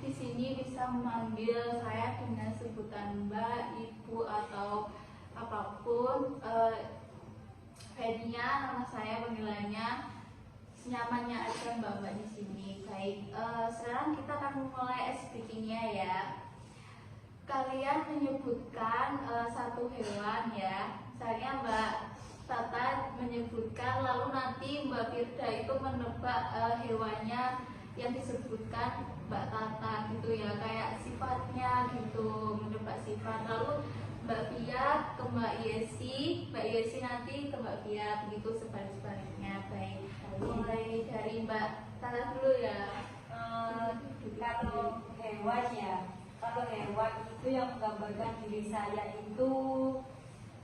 di sini bisa memanggil saya dengan sebutan Mbak, Ibu atau apapun. Fenia nama saya, panggilannya senyamannya aja Mbak di sini. Baik, sekarang kita akan mulai speakingnya ya. Kalian menyebutkan satu hewan ya. Misalnya Mbak Tata menyebutkan, lalu nanti Mbak Firda itu menebak hewannya yang disebutkan Mbak Tata gitu ya, kayak sifatnya gitu, menebak sifat. Lalu Mbak Pia ke Mbak Yesi nanti ke Mbak Pia, begitu sebalik-baliknya. Baik, mulai dari Mbak Tata dulu ya. Kalau hewan ya, kalau hewan itu yang menggambarkan diri saya itu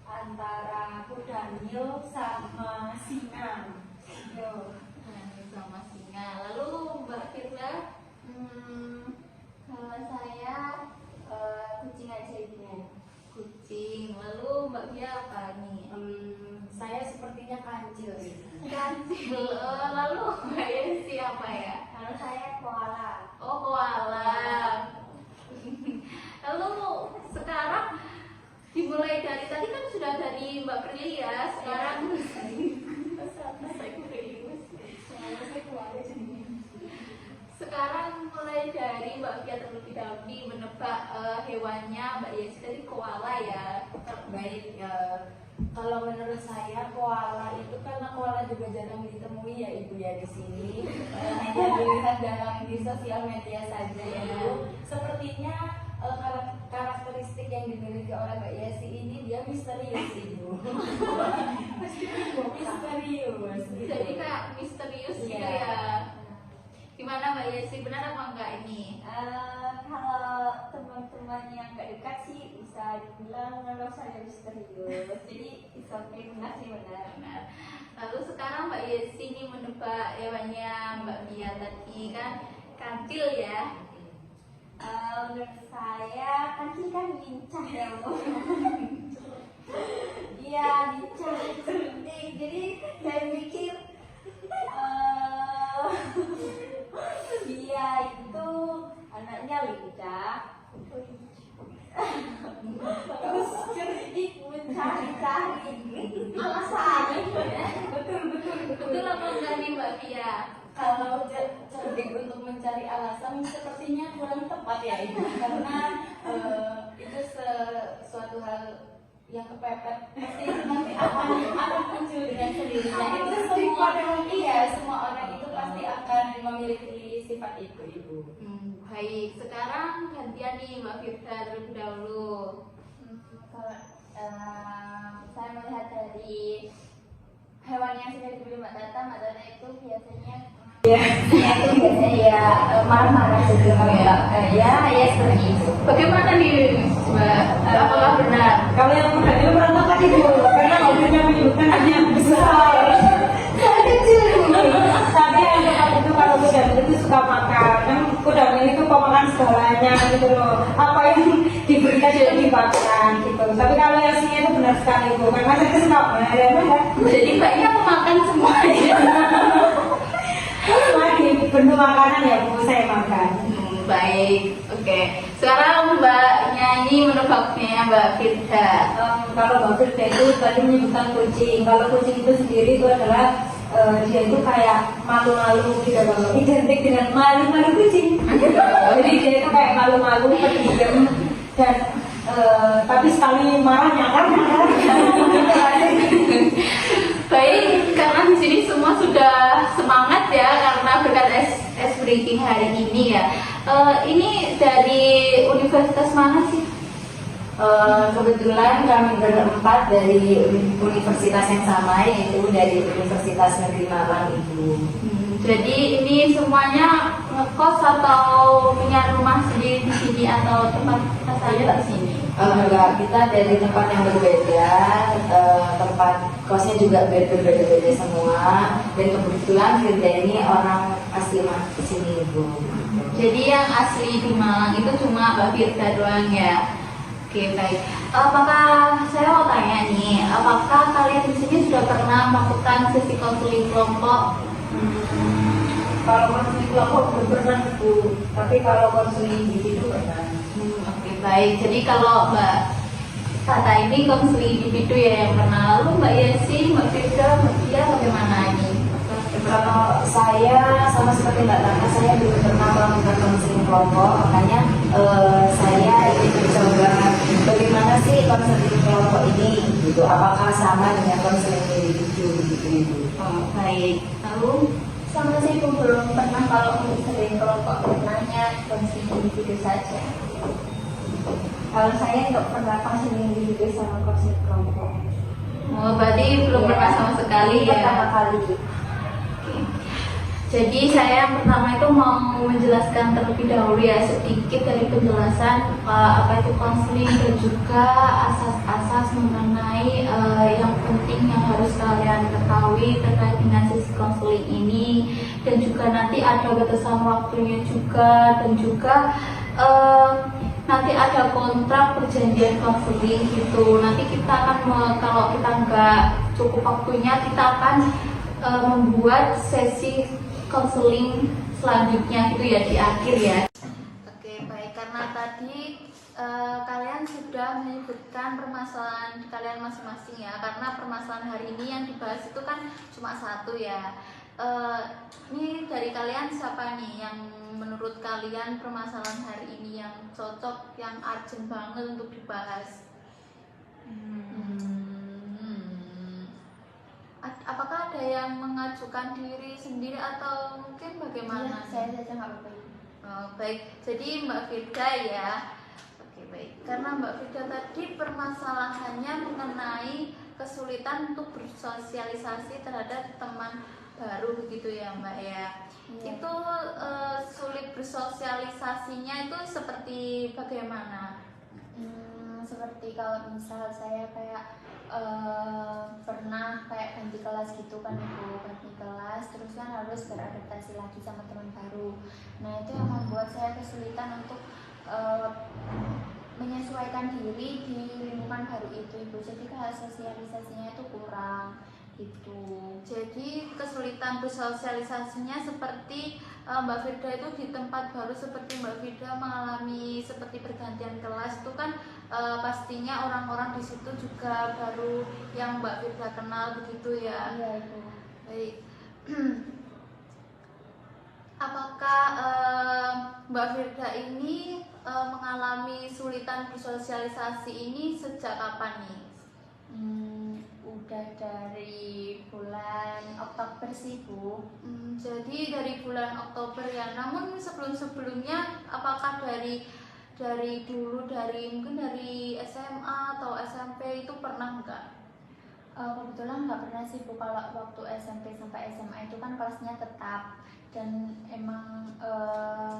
antara kuda nil sama singa. Sama singa. Lalu Mbak Firda, Kalau saya kucing aja ibu. kucing. Lalu Mbak Pia apa nih? Saya sepertinya kancil. Kancil. Lalu Mbak Yesi apa ya? Kalau saya koala. Oh, koala. Lalu sekarang dimulai dari tadi kan sudah dari Mbak Prilly ya, sekarang sekarang mulai dari Mbak Pia terlebih dahulu menebak hewannya Mbak Yesi tadi koala ya. Baik, kalau menurut saya koala itu karena koala juga jarang ditemui ya ibu ya di sini. Hanya dilihat dalam di sosial media saja ya Bu. Sepertinya karakteristik yang dimiliki oleh Mbak Yesi ini dia misterius ibu. Misterius. Jadi kayak misterius gitu ya. Gimana Mbak Yesi, benar apa enggak ini? Kalau teman-teman yang gak dekat sih bisa dibilang kalau saya misterius. Jadi it's okay, benar sih benar. Benar. Lalu sekarang Mbak Yesi ini menebak hewannya Mbak Pia tadi kan kancil ya. Menurut saya kancil kan lincah ya Bu. Iya lincah, cerdik. Jadi saya mikir dia itu anaknya lincah, terus cerdik mencari-cari alasan. Betul apa enggak nih Mbak Pia? Kalau cerdik untuk mencari alasan sepertinya kurang tepat ya ibu, karena itu suatu hal yang kepepet pasti nanti akan muncul dengan sendirinya. Itu semua orang itu pasti akan memiliki sifat itu ibu. Baik, sekarang gantian nih Mbak Firda terlebih dahulu. Kalau saya melihat dari hewan yang sudah dibeli Mbak Tata itu biasanya itu biasanya ya marah-marah gitu ya seperti itu. Bagaimana nih Mbak? Apakah benar? Kalau yang muda itu berantakan ibu, karena hobinya menyebutkan hanya besar. Tapi yang tetap itu kalau kuda itu suka makan, kan kuda itu pemakan segalanya gitu loh. Apa yang diberikan itu dimakan gitu. Tapi kalau yang sini itu benar sekali ibu, karena saya suka banget. Jadi Mbaknya memakan semuanya. Lagi bentuk makanan ya bu, saya makan. Baik, oke. Sekarang Mbaknya ini menebaknya Mbak Firda. Kalau Mbak Firda itu tadi menyebutkan kucing. Kalau kucing itu sendiri itu adalah dia itu kayak malu-malu gitu loh, identik dengan malu-malu kucing. Jadi dia itu kayak malu-malu, pendiam dan tapi sekali marahnya kan. Baik, karena di sini semua sudah semangat ya karena berkat ice breaking hari ini ya. Ini dari universitas mana sih? Kebetulan kami berempat dari universitas yang sama, yaitu dari Universitas Negeri Malang Ibu. Jadi ini semuanya ngekos atau punya rumah sendiri di sini atau tempat saja di sini? Enggak, kita dari tempat yang berbeda, tempat kosnya juga berbeda-beda semua. Dan kebetulan Firda ini orang asli di sini Ibu. Jadi yang asli di Malang itu cuma Mbak Firda doang ya? Oke, baik. Apakah saya mau tanya nih, apakah kalian di sini sudah pernah melakukan sesi konseling kelompok? Kalau konseling kelompok belum pernah Bu, tapi kalau konseling individu pernah. Oke, baik. Jadi kalau Mbak Tata ini konseling individu ya yang pernah. Lalu Mbak Yesi, Mbak Firda, Mbak Tia bagaimana ini? Kalau saya sama seperti Mbak Tata, saya belum pernah melakukan konseling kelompok, makanya saya ingin mencoba bagaimana sih konseling kelompok ini, gitu. Apakah sama dengan konseling individu, gitu Ibu? Oh, baik. Lalu Sama sih aku belum pernah kalau konseling kelompok pernahnya konseling individu saja. Kalau saya nggak pernah konseling individu sama konseling kelompok. oh, berarti belum pernah sama sekali ya. Pertama kali. Jadi saya yang pertama itu mau menjelaskan terlebih dahulu ya sedikit dari penjelasan apa itu konseling dan juga asas-asas mengenai yang penting yang harus kalian ketahui terkait dengan sesi konseling ini, dan juga nanti ada batasan waktunya juga, dan juga nanti ada kontrak perjanjian konseling gitu. Nanti kita akan kalau kita nggak cukup waktunya, kita akan membuat sesi konseling selanjutnya gitu ya di akhir ya. Oke, baik, karena tadi kalian sudah menyebutkan permasalahan kalian masing-masing ya, karena permasalahan hari ini yang dibahas itu kan cuma satu ya. Ini dari kalian siapa nih yang menurut kalian permasalahan hari ini yang cocok, yang urgent banget untuk dibahas? Apakah ada yang mengajukan diri sendiri atau mungkin bagaimana? Saya saja nggak apa-apa. Oh, baik, jadi Mbak Firda ya. Oke, baik. Karena Mbak Firda tadi permasalahannya mengenai kesulitan untuk bersosialisasi terhadap teman baru begitu ya Mbak ya. Iya. Itu sulit bersosialisasinya itu seperti bagaimana? Seperti kalau misal saya kayak pernah kayak ganti kelas gitu kan Ibu, ganti kelas terus kan harus beradaptasi lagi sama teman baru. Nah itu yang membuat saya kesulitan untuk menyesuaikan diri di lingkungan baru itu Ibu. Jadi kayak sosialisasinya itu kurang gitu. Jadi kesulitan bersosialisasinya seperti Mbak Firda itu di tempat baru, seperti Mbak Firda mengalami seperti pergantian kelas itu kan pastinya orang-orang di situ juga baru yang Mbak Firda kenal begitu ya. Iya Ibu. Baik. Apakah Mbak Firda ini mengalami sulitan bersosialisasi ini sejak kapan nih? Udah dari bulan Oktober sih Bu. Jadi dari bulan Oktober ya. Namun sebelum-sebelumnya apakah dari dulu, mungkin dari SMA atau SMP itu pernah enggak? Kebetulan nggak pernah sih Bu. Kalau waktu SMP sampai SMA itu kan kelasnya tetap dan emang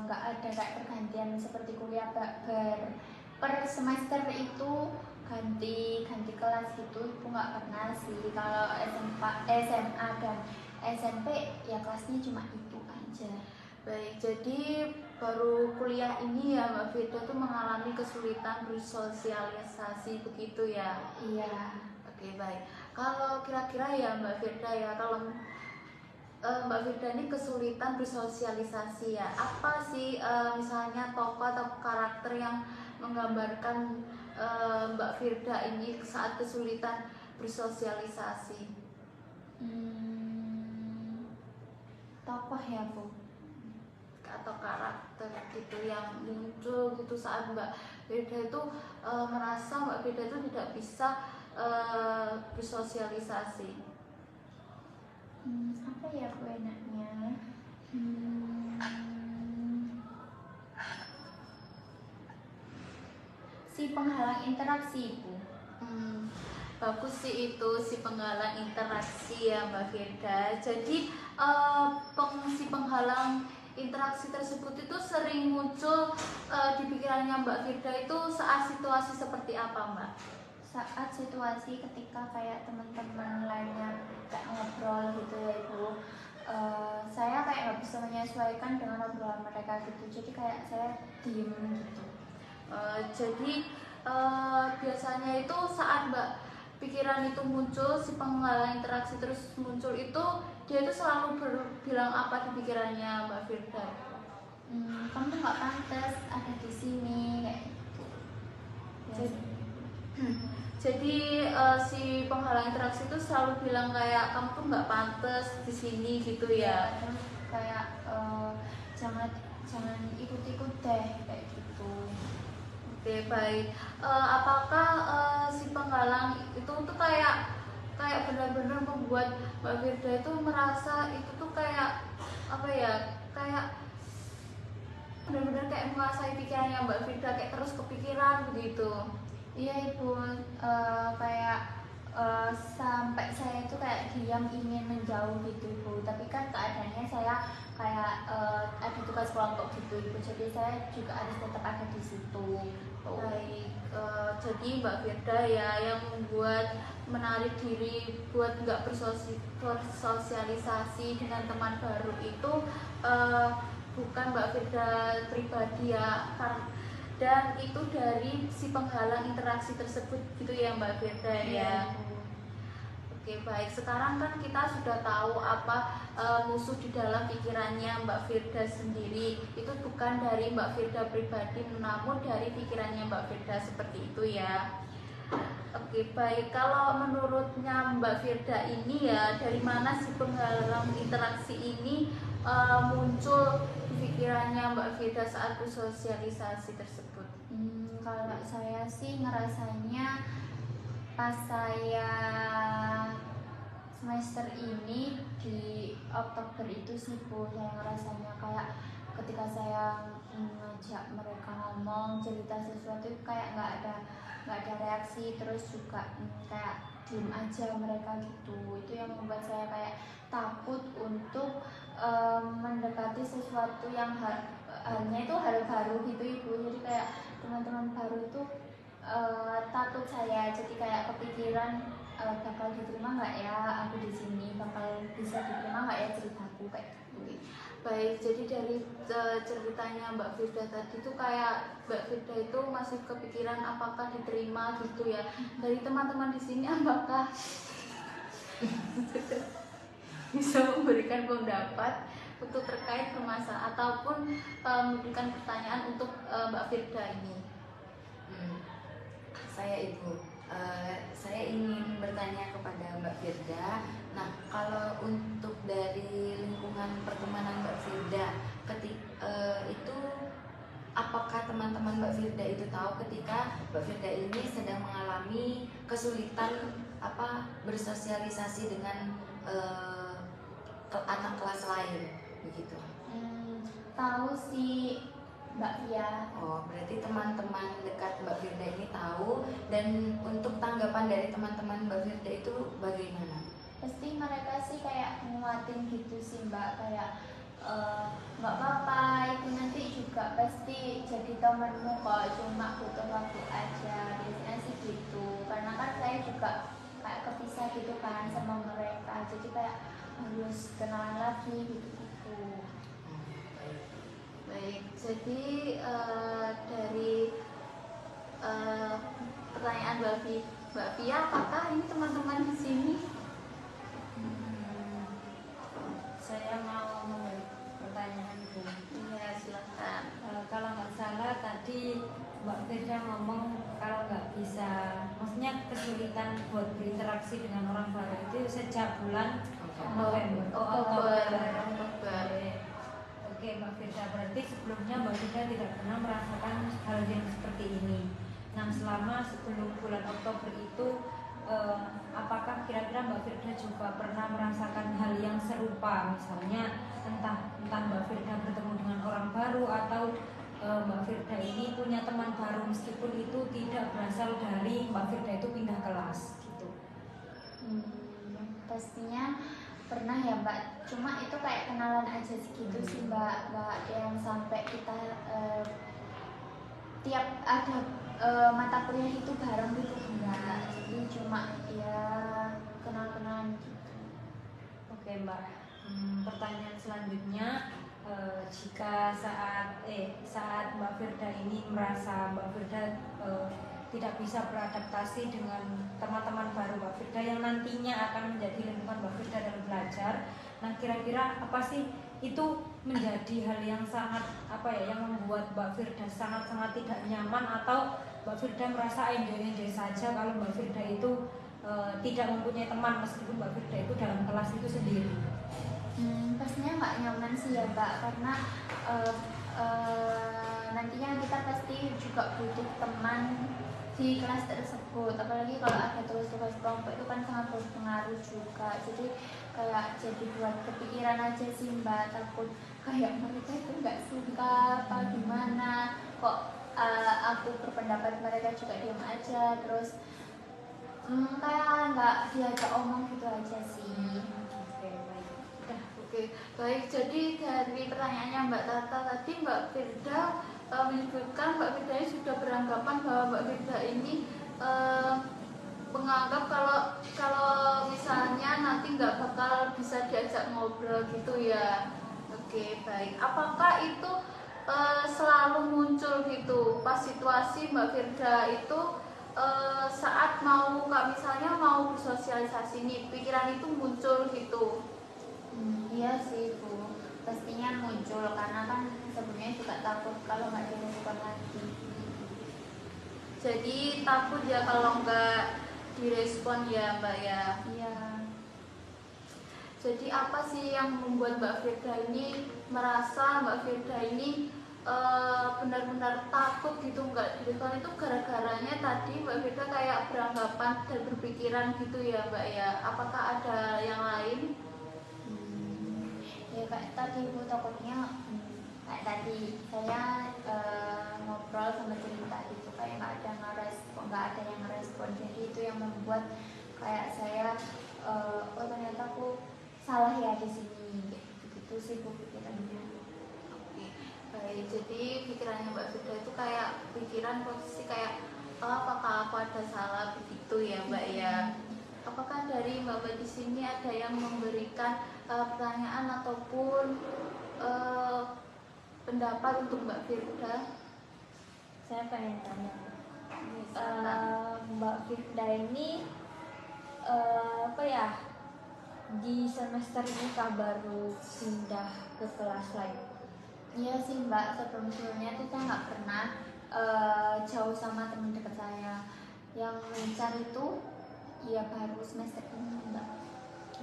nggak ada kayak pergantian seperti kuliah per semester itu ganti kelas gitu. Ibu nggak pernah sih. Kalau SMA dan SMP ya kelasnya cuma itu aja. Baik, jadi baru kuliah ini ya Mbak Firda tuh mengalami kesulitan bersosialisasi begitu ya? Iya. Oke, baik. Kalau kira-kira ya Mbak Firda ya, kalau Mbak Firda ini kesulitan bersosialisasi ya, apa sih misalnya tokoh atau karakter yang menggambarkan Mbak Firda ini saat kesulitan bersosialisasi? Tokoh ya Bu. Atau karakter gitu yang muncul gitu saat Mbak Firda itu merasa Mbak Firda itu tidak bisa bersosialisasi. Apa ya Bu enaknya? Si penghalang interaksi Bu. Bagus sih itu, si penghalang interaksi ya Mbak Firda. Jadi si penghalang interaksi tersebut itu sering muncul di pikirannya Mbak Firda itu saat situasi seperti apa Mbak? Saat situasi ketika kayak teman-teman lainnya kayak ngobrol gitu ya Ibu, saya kayak nggak bisa menyesuaikan dengan obrolan mereka gitu, jadi kayak saya diem gitu. Jadi biasanya itu saat Mbak pikiran itu muncul, si penghalang interaksi terus muncul itu dia itu selalu bilang apa di pikirannya Mbak Firda? Kamu tuh nggak pantas ada di sini kayak gitu. Jadi si penghalang interaksi itu selalu bilang kayak kamu tuh nggak pantas di sini gitu ya. Terus kayak jangan ikut-ikut deh kayak gitu. Oke, baik. Apakah si penghalang itu tuh kayak benar-benar membuat Mbak Firda itu merasa itu tuh kayak apa ya, kayak benar-benar kayak menguasai pikirannya Mbak Firda, kayak terus kepikiran begitu? Iya Ibu, kayak sampai saya itu kayak diam ingin menjauh gitu Ibu. Tapi kan keadaannya saya kayak ada tugas kelompok gitu Ibu, jadi saya juga harus tetap ada di situ. Baik, jadi Mbak Firda ya yang membuat menarik diri buat nggak bersosialisasi dengan teman baru itu bukan Mbak Firda pribadi ya, dan itu dari si penghalang interaksi tersebut gitu ya Mbak Firda ya. Oke, baik, sekarang kan kita sudah tahu apa musuh di dalam pikirannya Mbak Firda sendiri. Itu bukan dari Mbak Firda pribadi, namun dari pikirannya Mbak Firda seperti itu ya. Oke, baik, kalau menurutnya Mbak Firda ini ya, dari mana si penghalang interaksi ini muncul di pikirannya Mbak Firda saat bersosialisasi tersebut? Kalau saya sih ngerasanya pas saya semester ini di Oktober itu sih Bu, saya ngerasanya kayak ketika saya ngajak mereka ngomong cerita sesuatu itu kayak nggak ada reaksi, terus juga kayak diem aja mereka gitu. Itu yang membuat saya kayak takut untuk mendekati sesuatu yang halnya itu hal baru gitu Ibu. Jadi kayak teman-teman baru itu takut saya, jadi kayak kepikiran bakal diterima nggak ya aku di sini, bakal bisa diterima nggak ya ceritaku kayak gitu. Baik, jadi dari ceritanya Mbak Firda tadi tuh kayak Mbak Firda itu masih kepikiran apakah diterima gitu ya. Dari teman-teman di sini apakah bisa memberikan pendapat untuk terkait permasalahan ataupun memberikan pertanyaan untuk Mbak Firda ini? Saya Ibu, saya ingin bertanya kepada Mbak Firda. Nah, kalau untuk dari lingkungan pertemanan Mbak Firda, itu apakah teman-teman Mbak Firda itu tahu ketika Mbak Firda ini sedang mengalami kesulitan bersosialisasi dengan anak kelas lain, begitu? Tahu sih Mbak Fia. Oh, berarti teman-teman dekat Mbak Firda ini tahu. Dan untuk tanggapan dari teman-teman Mbak Firda itu bagaimana? Pasti mereka sih kayak nguatin gitu sih Mbak, kayak nggak apa-apa, itu nanti juga pasti jadi temenmu kok, cuma butuh waktu aja, biasanya sih gitu. Karena kan saya juga kayak kepisah gitu kan sama mereka, jadi kayak harus kenalan lagi gitu-gitu. Baik, jadi dari pertanyaan Mbak Pia, apakah ini teman-teman di sini? Saya mau memberi pertanyaan Bu. Iya, silakan. Kalau nggak salah tadi Mbak Firda ngomong kalau nggak bisa, maksudnya kesulitan buat berinteraksi dengan orang baru itu sejak bulan November. Oktober. Oke Mbak Firda, berarti sebelumnya Mbak Firda tidak pernah merasakan hal yang seperti ini. Nah, selama sebelum bulan Oktober itu apakah kira-kira Mbak Firda juga pernah merasakan hal yang serupa, misalnya entah Mbak Firda bertemu dengan orang baru atau Mbak Firda ini punya teman baru meskipun itu tidak berasal dari Mbak Firda itu pindah kelas gitu? Pastinya pernah ya Mbak, cuma itu kayak kenalan aja segitu sih Mbak, yang sampai kita tiap ada mata kuliah itu bareng gitu enggak, jadi cuma ya kenal-kenalan gitu. Oke Mbak, pertanyaan selanjutnya, jika saat Mbak Firda ini merasa Mbak Firda tidak bisa beradaptasi dengan teman-teman baru Mbak Firda yang nantinya akan menjadi lingkungan Mbak Firda dalam belajar, Nah, kira-kira apa sih itu menjadi hal yang sangat yang membuat Mbak Firda sangat-sangat tidak nyaman, atau Mbak Firda merasa enjoy-enjoy saja kalau Mbak Firda itu tidak mempunyai teman meskipun Mbak Firda itu dalam kelas itu sendiri? Pastinya nggak nyaman sih ya Mbak, karena nantinya kita pasti juga butuh teman di kelas tersebut, apalagi kalau ada tugas-tugas kelompok itu kan sangat berpengaruh juga. Jadi kayak jadi buat kepikiran aja sih Mbak, takut kayak mereka itu nggak suka apa gimana, kok aku berpendapat mereka juga diam aja, terus kayak nggak diajak omong gitu aja sih. Oke, baik. Jadi dari pertanyaannya Mbak Tata tadi, Mbak Firda menyebutkan Mbak Firda ini sudah beranggapan bahwa Mbak Firda ini menganggap kalau misalnya nanti nggak bakal bisa diajak ngobrol gitu ya. Oke, baik. Apakah itu selalu muncul gitu pas situasi Mbak Firda itu saat misalnya mau bersosialisasi nih, pikiran itu muncul gitu? Iya sih Bu, pastinya muncul karena kan sebelumnya juga takut kalau nggak direspon lagi. Jadi takut ya kalau nggak direspon ya Mbak ya. Iya. Jadi apa sih yang membuat Mbak Firda ini merasa Mbak Firda ini benar-benar takut gitu nggak direspon? Itu gara-garanya tadi Mbak Firda kayak beranggapan dan berpikiran gitu ya Mbak ya. Apakah ada yang lain? Ya kayak tadi Bu, takutnya kayak tadi saya ngobrol sama cerita gitu kayak nggak ada yang ngerespon, jadi itu yang membuat kayak saya oh ternyata aku salah ya di sini, gitu sih Bu pikirannya. Oke, baik. Jadi pikirannya Mbak Firda itu kayak pikiran posisi kayak apakah aku ada salah begitu ya Mbak ya. Apakah dari Mbak di sini ada yang memberikan pertanyaan ataupun pendapat untuk Mbak Firda? Saya pengen tanya Mbak Firda ini di semester ini baru pindah ke kelas lain? Iya sih Mbak, sebelumnya tuh saya nggak pernah jauh sama teman dekat saya. Yang mencar itu ya baru semester ini Mbak.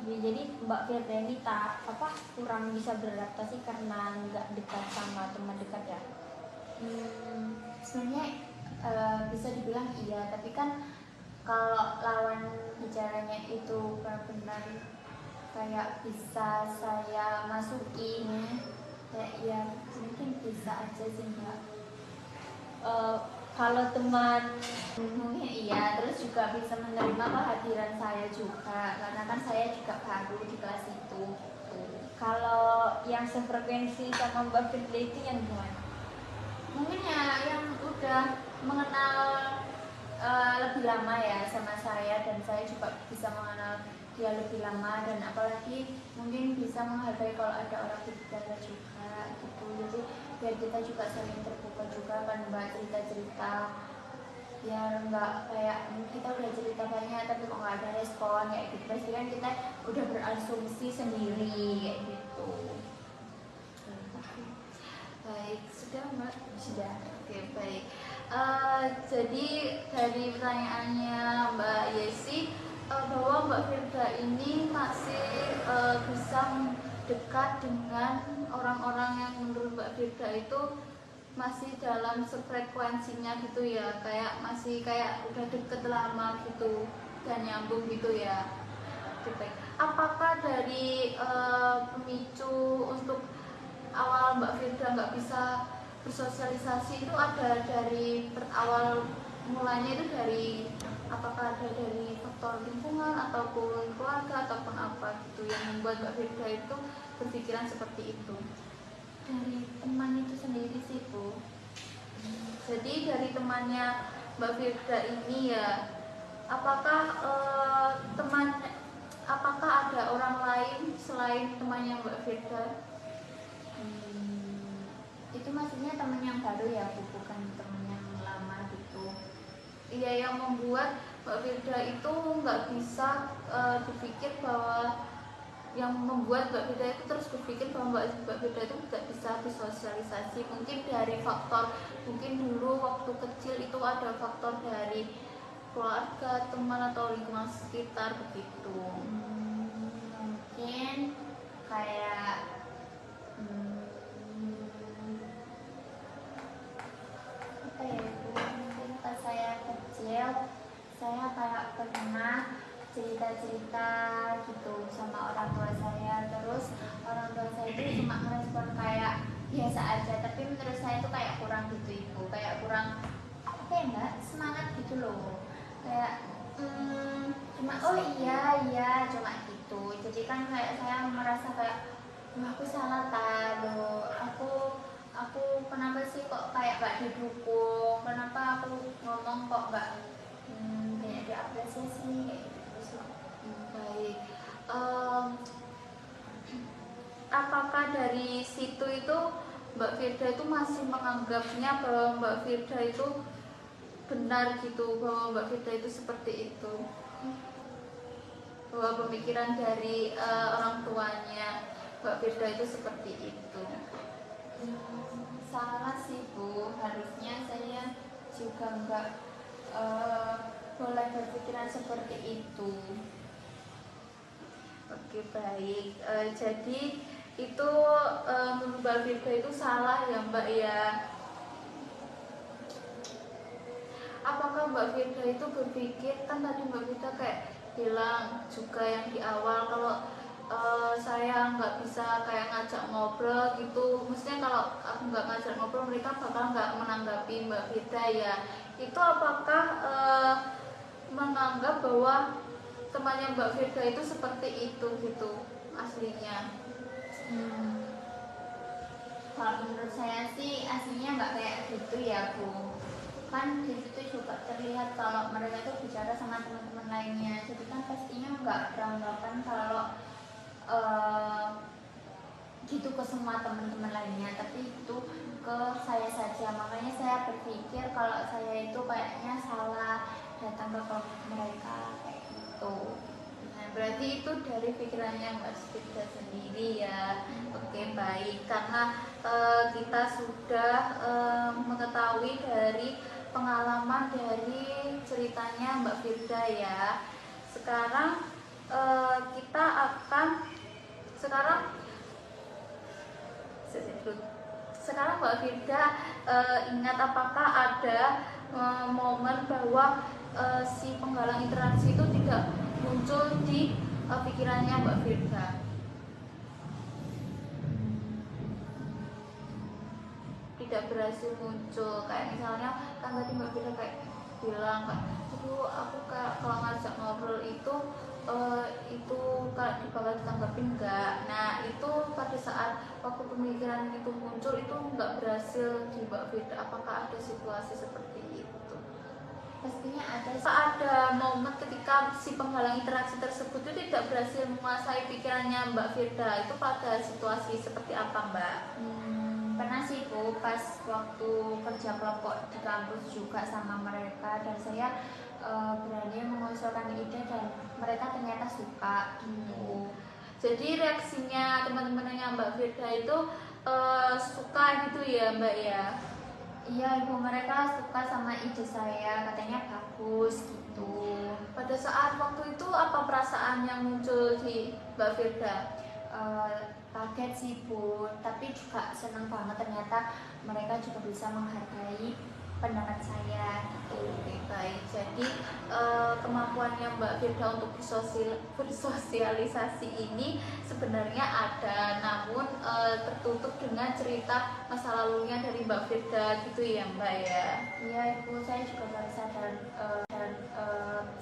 Jadi Mbak Firda ini kurang bisa beradaptasi karena nggak dekat sama teman dekat ya? Sebenarnya bisa dibilang iya, tapi kan kalau lawan bicaranya itu benar-benar kayak bisa saya masukin, ya mungkin bisa aja sih Mbak. Kalau teman Mungkin iya, terus juga bisa menerima kehadiran saya juga, karena kan saya juga baru di kelas itu. kalau yang sefrekuensi sama Mbak Firda itu yang gimana? Mungkin ya yang udah mengenal lebih lama ya sama saya, dan saya juga bisa mengenal dia lebih lama, dan apalagi mungkin bisa menghargai kalau ada orang berbicara juga gitu. Jadi biar kita juga saling terbuka juga kan Mbak, cerita-cerita, biar nggak kayak kita udah cerita banyak tapi kok nggak ada respon kayak gitu. Pasti kan kita udah berasumsi sendiri kayak gitu. Baik, sudah Mbak? Sudah. Oke, baik. Jadi dari pertanyaannya Mbak Yesi, bahwa Mbak Firda ini masih bisa dekat dengan orang-orang yang menurut Mbak Firda itu masih dalam sefrekuensinya gitu ya, kayak masih kayak udah deket lama gitu dan nyambung gitu ya. Oke, baik. Apakah dari pemicu untuk awal Mbak Firda nggak bisa bersosialisasi itu ada dari awal mulanya itu dari apakah ada dari faktor lingkungan ataupun keluarga ataupun apa gitu yang membuat Mbak Firda itu berpikiran seperti itu? Dari teman itu sendiri sih Bu. Jadi dari temannya Mbak Firda ini ya, apakah apakah ada orang lain selain temannya Mbak Firda? Itu maksudnya teman yang baru ya Bu, bukan teman yang lama gitu. Iya, yang membuat Mbak Firda itu nggak bisa berpikir bahwa yang membuat Mbak Firda itu terus berpikir bahwa Mbak Firda itu tidak bisa bersosialisasi. Mungkin dari faktor, mungkin dulu waktu kecil itu ada faktor dari keluarga, teman atau lingkungan sekitar begitu. Mungkin kayak apa ya Bu? Mungkin pas saya kecil saya kayak pernah cerita-cerita gitu sama orang tua saya, terus orang tua saya itu cuma merespon kayak biasa aja, tapi menurut saya itu kayak kurang gitu Ibu, kayak kurang apa ya Mbak, semangat gitu loh, kayak cuma oh iya iya cuma gitu. Jadi kan kayak saya merasa kayak wah aku salah loh, aku kenapa sih kok kayak gak didukung, kenapa aku ngomong kok gak banyak diapresiasi kayak gitu sih. Baik. Apakah dari situ itu Mbak Firda itu masih menganggapnya bahwa Mbak Firda itu benar gitu, bahwa Mbak Firda itu seperti itu, bahwa pemikiran dari orang tuanya Mbak Firda itu seperti itu? Salah sih Bu, harusnya saya juga nggak boleh berpikiran seperti itu. Oke, baik. Jadi itu menurut Mbak Firda itu salah ya Mbak ya. Apakah Mbak Firda itu berpikir, kan tadi Mbak Firda kayak bilang juga yang di awal kalau saya nggak bisa kayak ngajak ngobrol gitu, maksudnya kalau aku nggak ngajak ngobrol mereka bakal nggak menanggapi Mbak Firda ya. Itu apakah menganggap bahwa temannya Mbak Firda itu seperti itu gitu aslinya? Kalau menurut saya sih aslinya nggak kayak gitu ya Bu. Kan di situ juga terlihat kalau mereka itu bicara sama teman-teman lainnya, jadi kan pastinya nggak beranggapan kalau gitu ke semua teman-teman lainnya, tapi itu ke saya saja. Makanya saya berpikir kalau saya itu kayaknya salah datang ke kelompok mereka kayak gitu. Nah, berarti itu dari pikirannya Mbak Firda sendiri ya. Oke, baik. Karena kita sudah mengetahui dari pengalaman dari ceritanya Mbak Firda ya. Sekarang kita akan sekarang Mbak Firda ingat apakah ada momen bahwa si penggalang interaksi itu tidak muncul di pikirannya Mbak Firda? Tidak berhasil muncul, kayak misalnya kan tadi Mbak Firda kayak bilang kan, aduh aku kayak kalau ngajak ngobrol itu kayak bakal ditanggapin enggak. Nah itu pada saat waktu pemikiran itu muncul itu enggak berhasil di Mbak Firda. Apakah ada situasi seperti itu? Pastinya ada. Ada momen ketika si penghalang interaksi tersebut itu tidak berhasil menguasai pikirannya Mbak Firda. Itu pada situasi seperti apa Mbak? Pernah sih Bu, pas waktu kerja kelompok di kampus juga sama mereka, dan saya berani mengusulkan ide dan mereka ternyata suka gitu. Jadi reaksinya teman-temannya Mbak Firda itu suka gitu ya Mbak ya? Iya Ibu, mereka suka sama ide saya, katanya bagus gitu. Pada saat waktu itu apa perasaan yang muncul di Mbak Firda? Kaget sih Bu, tapi juga senang banget ternyata mereka juga bisa menghargai pendapat saya gitu. Oke, baik. Jadi kemampuannya Mbak Firda untuk bersosialisasi ini sebenarnya ada, namun tertutup dengan cerita masa lalunya dari Mbak Firda gitu ya Mbak ya? Iya Ibu, saya juga baru sadar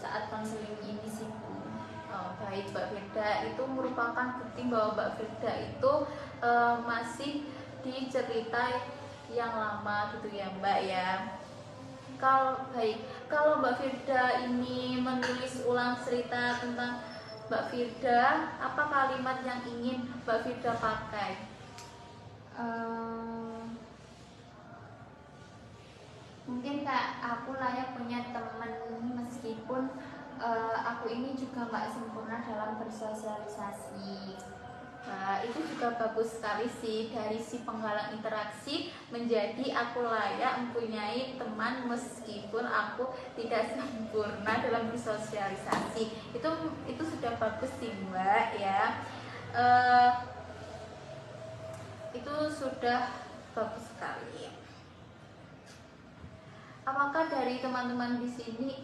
saat konseling ini sih Bu. Oh, baik Mbak Firda, itu merupakan bukti bahwa Mbak Firda itu masih di cerita yang lama gitu ya Mbak ya. Kalau Mbak Firda ini menulis ulang cerita tentang Mbak Firda, apa kalimat yang ingin Mbak Firda pakai? Mungkin Kak, aku layak punya teman meskipun aku aku ini juga nggak sempurna dalam bersosialisasi. Nah, itu juga bagus sekali sih, dari si penggalang interaksi menjadi aku layak mempunyai teman meskipun aku tidak sempurna dalam bersosialisasi. Itu sudah bagus sih Mbak ya. Itu sudah bagus sekali. Apakah dari teman-teman di sini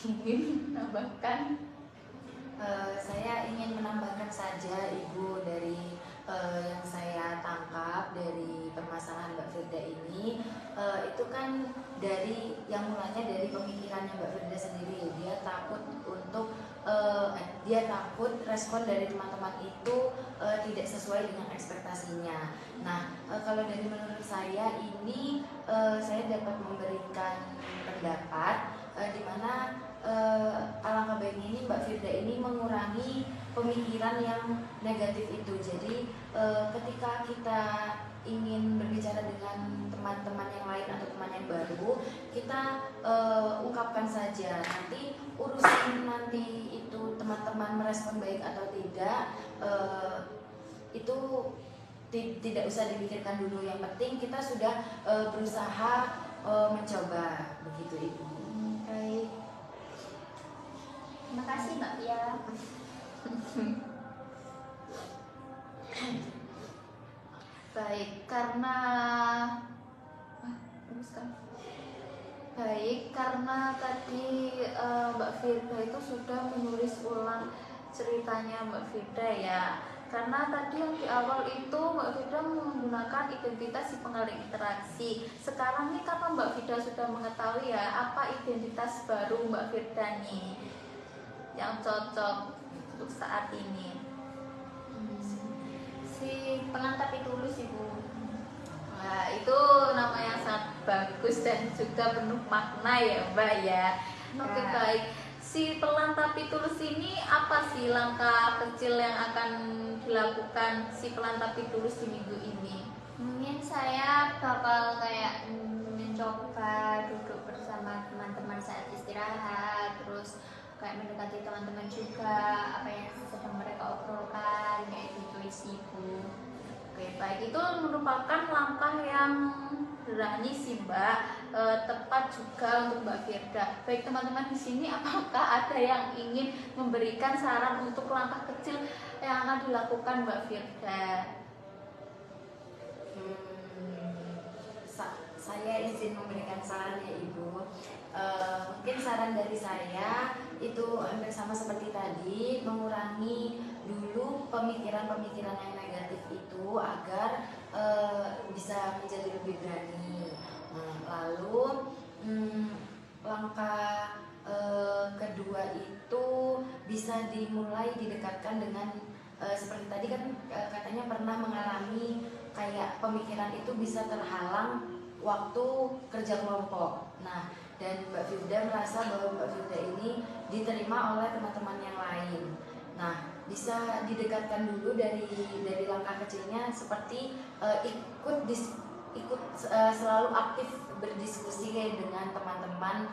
ingin menambahkan? Saya ingin menambahkan saja Ibu dari yang saya tangkap dari permasalahan Mbak Firda ini, itu kan dari yang mulanya dari pemikirannya Mbak Firda sendiri. Dia takut untuk dia takut respon dari teman-teman itu tidak sesuai dengan ekspektasinya. Nah, kalau dari menurut saya ini saya dapat memberikan pendapat di mana alangkah baiknya ini Mbak Firda ini mengurangi pemikiran yang negatif itu. Jadi ketika kita ingin berbicara dengan teman-teman yang lain atau teman yang baru, kita ungkapkan saja. Nanti urusan nanti itu teman-teman merespon baik atau tidak, itu tidak usah dipikirkan dulu. Yang penting kita sudah berusaha mencoba, begitu Ibu. Baik. Terima kasih Mbak Pia. Baik, karena tadi Mbak Firda itu sudah menulis ulang ceritanya Mbak Firda ya. Karena tadi yang di awal itu Mbak Firda menggunakan identitas si penggalang interaksi. Sekarang nih karena Mbak Firda sudah mengetahui ya apa identitas baru Mbak Firda nih yang cocok untuk saat ini. Si pengantar tulus Ibu. Wah, itu nama yang sangat bagus dan juga penuh makna ya Mbak ya. Oke, Ya. baik. Si pelan tapi tulus ini apa sih langkah kecil yang akan dilakukan si pelan tapi tulus di minggu ini? Mungkin saya bakal kayak mencoba duduk bersama teman-teman saat istirahat, terus kayak mendekati teman-teman juga apa yang sedang mereka obrolkan, kayak gitu sih Bu. Oke, baik, itu merupakan langkah yang berani sih Mbak, tepat juga untuk Mbak Firda. Baik teman-teman di sini, apakah ada yang ingin memberikan saran untuk langkah kecil yang akan dilakukan Mbak Firda? Saya izin memberikan saran ya Ibu. Mungkin saran dari saya itu hampir sama seperti tadi, mengurangi dulu pemikiran-pemikiran yang negatif itu agar bisa menjadi lebih berani. Lalu langkah kedua itu bisa dimulai didekatkan dengan seperti tadi kan katanya pernah mengalami kayak pemikiran itu bisa terhalang waktu kerja kelompok. Nah, dan Mbak Firda merasa bahwa Mbak Firda ini diterima oleh teman-teman yang lain. Nah, bisa didekatkan dulu dari langkah kecilnya seperti ikut selalu aktif berdiskusi dengan teman-teman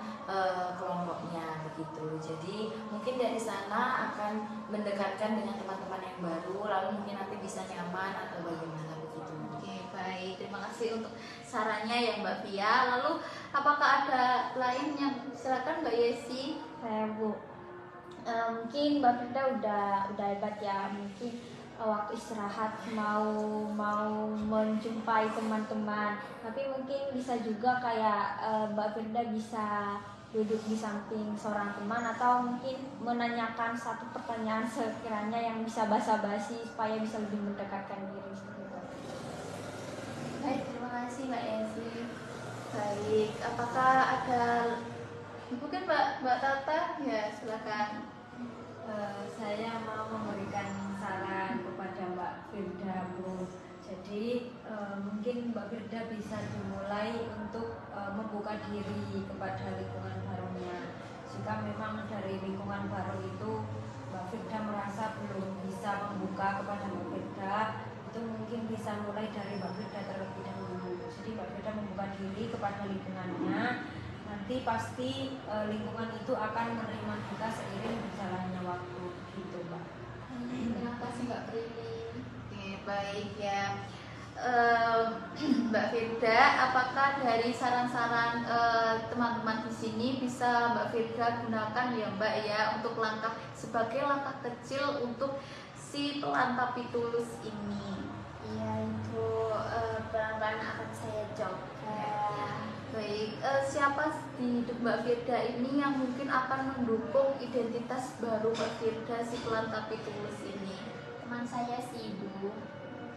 kelompoknya begitu. Jadi mungkin dari sana akan mendekatkan dengan teman-teman yang baru, lalu mungkin nanti bisa nyaman atau bagaimana begitu. Oke, baik, terima kasih untuk sarannya ya Mbak Pia. Lalu apakah ada lain yang silakan Mbak Yesi? Saya Bu. Mungkin Mbak Firda udah hebat ya. Mungkin waktu istirahat mau menjumpai teman-teman. Tapi mungkin bisa juga kayak Mbak Firda bisa duduk di samping seorang teman atau mungkin menanyakan satu pertanyaan sekiranya yang bisa basa-basi supaya bisa lebih mendekatkan diri seperti itu. Baik, terima kasih Mbak Yesi. Baik, apakah ada mungkin Mbak Tata? Ya, silakan. Saya mau memberikan saran kepada Mbak Firda Bu. Jadi mungkin Mbak Firda bisa dimulai untuk membuka diri kepada lingkungan barunya. Jika memang dari lingkungan baru itu Mbak Firda merasa belum bisa membuka kepada Mbak Firda, itu mungkin bisa mulai dari Mbak Firda terlebih dahulu. Jadi Mbak Firda membuka diri kepada lingkungannya, nanti pasti lingkungan itu akan menerima kita seiring berjalannya waktu gitu Mbak. Terima kasih Mbak Prilly. Oke, baik ya. Mbak Firda, apakah dari saran-saran teman-teman di sini bisa Mbak Firda gunakan ya Mbak ya untuk sebagai langkah kecil untuk si pelan tapi tulus ini? Iya, itu pelan-pelan akan saya coba. Baik, siapa di hidup Mbak Firda ini yang mungkin akan mendukung identitas baru Mbak Firda si pelan tapi tulus ini? Teman saya sih Ibu,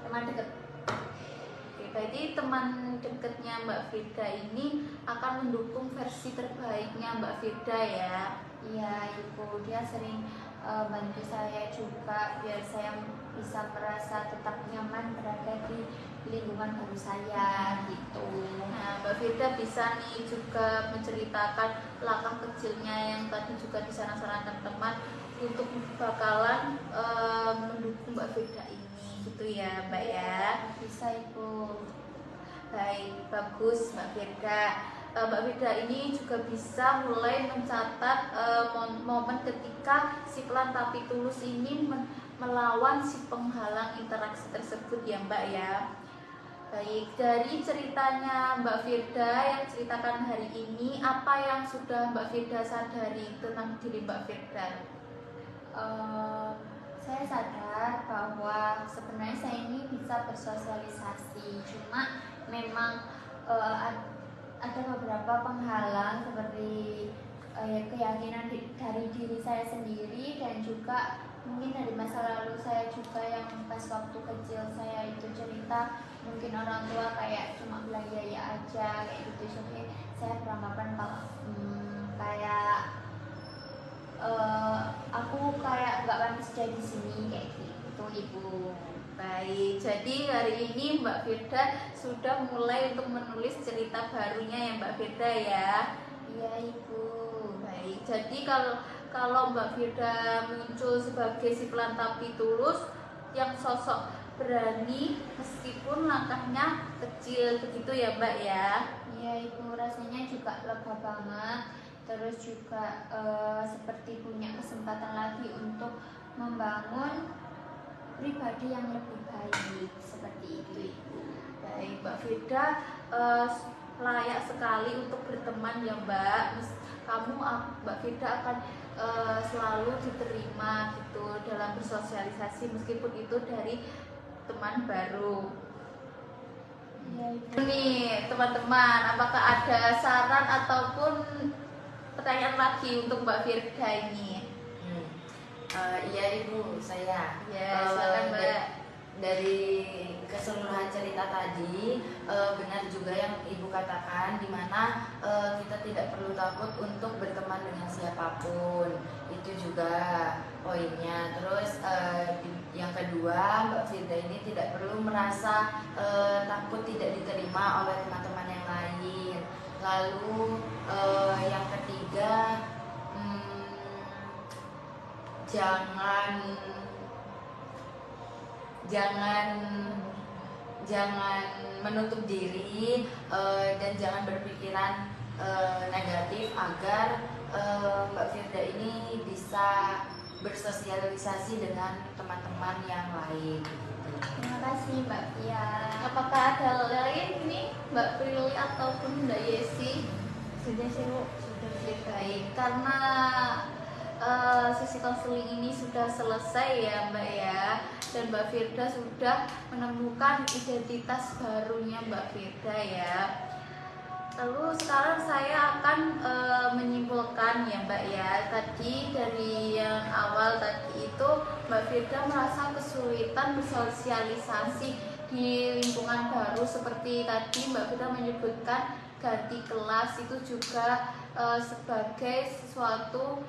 teman dekat. Oke, berarti teman dekatnya Mbak Firda ini akan mendukung versi terbaiknya Mbak Firda ya? Iya Ibu, dia sering bantu saya juga biar saya bisa merasa tetap nyaman berada di lingkungan baru saya gitu. Nah, Mbak Firda bisa nih juga menceritakan langkah kecilnya yang tadi juga disaran-sarankan teman untuk bakalan mendukung Mbak Firda ini, gitu ya Mbak ya? Bisa Ibu. Baik, bagus Mbak Firda. Mbak Firda ini juga bisa mulai mencatat momen ketika si pelan tapi tulus ini melawan si penghalang interaksi tersebut ya Mbak ya. Baik, dari ceritanya Mbak Firda yang ceritakan hari ini, apa yang sudah Mbak Firda sadari tentang diri Mbak Firda? Saya sadar bahwa sebenarnya saya ini bisa bersosialisasi, cuma memang ada beberapa penghalang seperti keyakinan dari diri saya sendiri dan juga mungkin dari masa lalu saya juga yang pas waktu kecil saya itu cerita mungkin orang tua kayak cuma bilang ya ya aja kayak gitu, jadi saya beranggapan kalau kayak aku kayak nggak pantas jadi di sini kayak gitu Ibu. Baik, jadi hari ini Mbak Firda sudah mulai untuk menulis cerita barunya ya Mbak Firda ya. Iya Ibu. Baik, jadi kalau Mbak Firda muncul sebagai si pelan tapi tulus yang sosok berani meskipun langkahnya kecil begitu ya Mbak ya. Iya Ibu, rasanya juga lega banget. Terus juga seperti punya kesempatan lagi untuk membangun pribadi yang lebih baik seperti itu Ibu. Baik, Mbak Firda layak sekali untuk berteman ya Mbak. Mbak Firda akan selalu diterima gitu dalam bersosialisasi meskipun itu dari teman baru. Iya Ibu. Nih teman-teman, apakah ada saran ataupun pertanyaan lagi untuk Mbak Firda ini? Iya Ibu, saya. Ya, silakan Mbak. Dari keseluruhan cerita tadi, benar juga yang Ibu katakan, di mana kita tidak perlu takut untuk berteman dengan siapapun. Itu juga poinnya. Terus yang kedua, Mbak Firda ini tidak perlu merasa takut tidak diterima oleh teman-teman yang lain. Lalu yang ketiga, jangan menutup diri dan jangan berpikiran negatif agar Mbak Firda ini bisa bersosialisasi dengan teman-teman yang lain. Terima kasih Mbak Pia. Apakah ada lain nih Mbak Prilly ataupun Mbak Yesi? Sudah sih Bu, Sudah baik, karena sesi konseling ini sudah selesai ya Mbak ya, dan Mbak Firda sudah menemukan identitas barunya Mbak Firda ya. Lalu sekarang saya akan menyimpulkan ya Mbak ya, tadi dari yang awal tadi itu Mbak Firda merasa kesulitan bersosialisasi di lingkungan baru, seperti tadi Mbak Firda menyebutkan ganti kelas itu juga sebagai sesuatu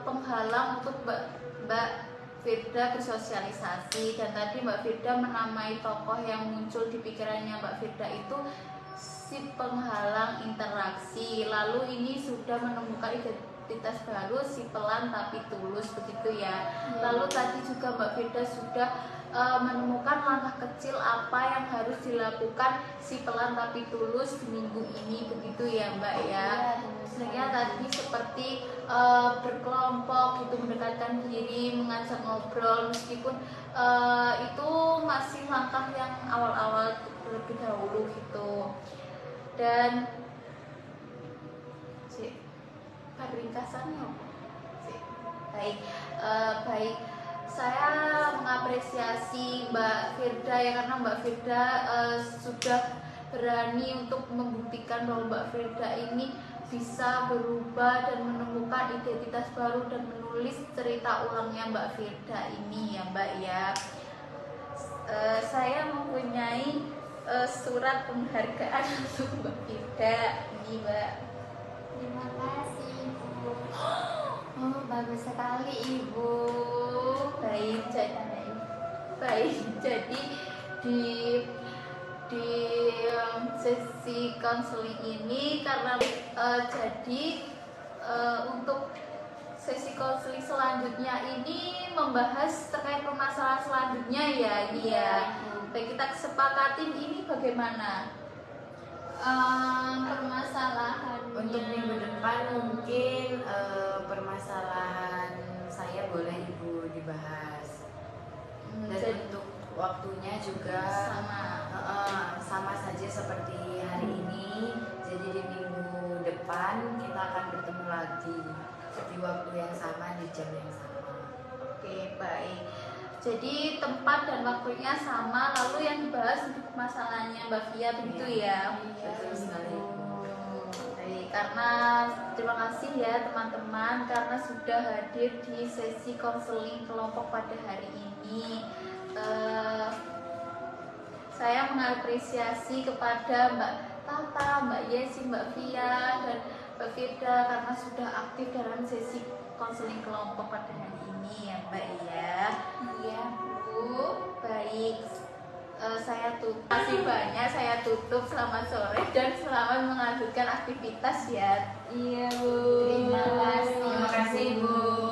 penghalang untuk Mbak Firda bersosialisasi. Dan tadi Mbak Firda menamai tokoh yang muncul di pikirannya Mbak Firda itu si penghalang interaksi. Lalu ini sudah menemukan identitas baru si pelan tapi tulus begitu ya. Lalu tadi juga Mbak Firda sudah menemukan langkah kecil apa yang harus dilakukan si pelan tapi tulus di minggu ini, begitu ya Mbak ya. Sebenarnya tadi seperti berkelompok gitu, mendekatkan diri, mengajak ngobrol, meskipun itu masih langkah yang awal-awal terlebih dahulu gitu. Dan ringkasannya baik, baik. Saya mengapresiasi Mbak Firda ya, karena Mbak Firda sudah berani untuk membuktikan bahwa Mbak Firda ini bisa berubah dan menemukan identitas baru dan menulis cerita ulangnya Mbak Firda ini ya Mbak ya. Saya mempunyai surat penghargaan untuk Mbak Firda ini Mbak. Terima kasih Ibu. Oh, bagus sekali Ibu. Baik, jadi di sesi konseling ini karena untuk sesi konseling selanjutnya ini membahas terkait permasalahan selanjutnya ya ini ya. Baik, kita kesepakatin ini bagaimana? Permasalahannya Untuk minggu depan mungkin permasalahan saya boleh Ibu dibahas. Dan untuk waktunya juga sama saja seperti hari ini. Jadi di minggu depan kita akan bertemu lagi di waktu yang sama, di jam yang sama. Oke, baik. Jadi tempat dan waktunya sama, lalu yang dibahas untuk masalahnya Mbak Fia begitu ya. Betul sekali. Baik, karena terima kasih ya teman-teman karena sudah hadir di sesi konseling kelompok pada hari ini. Saya mengapresiasi kepada Mbak Tata, Mbak Yesi, Mbak Fia, dan Mbak Firda karena sudah aktif dalam sesi konseling kelompok pada hari ini ya Mbak ya. Iya Bu, baik. Saya tutup. Terima kasih banyak, saya tutup. Selamat sore dan selamat melanjutkan aktivitas ya. Iya Bu. Terima kasih. Terima kasih Ibu.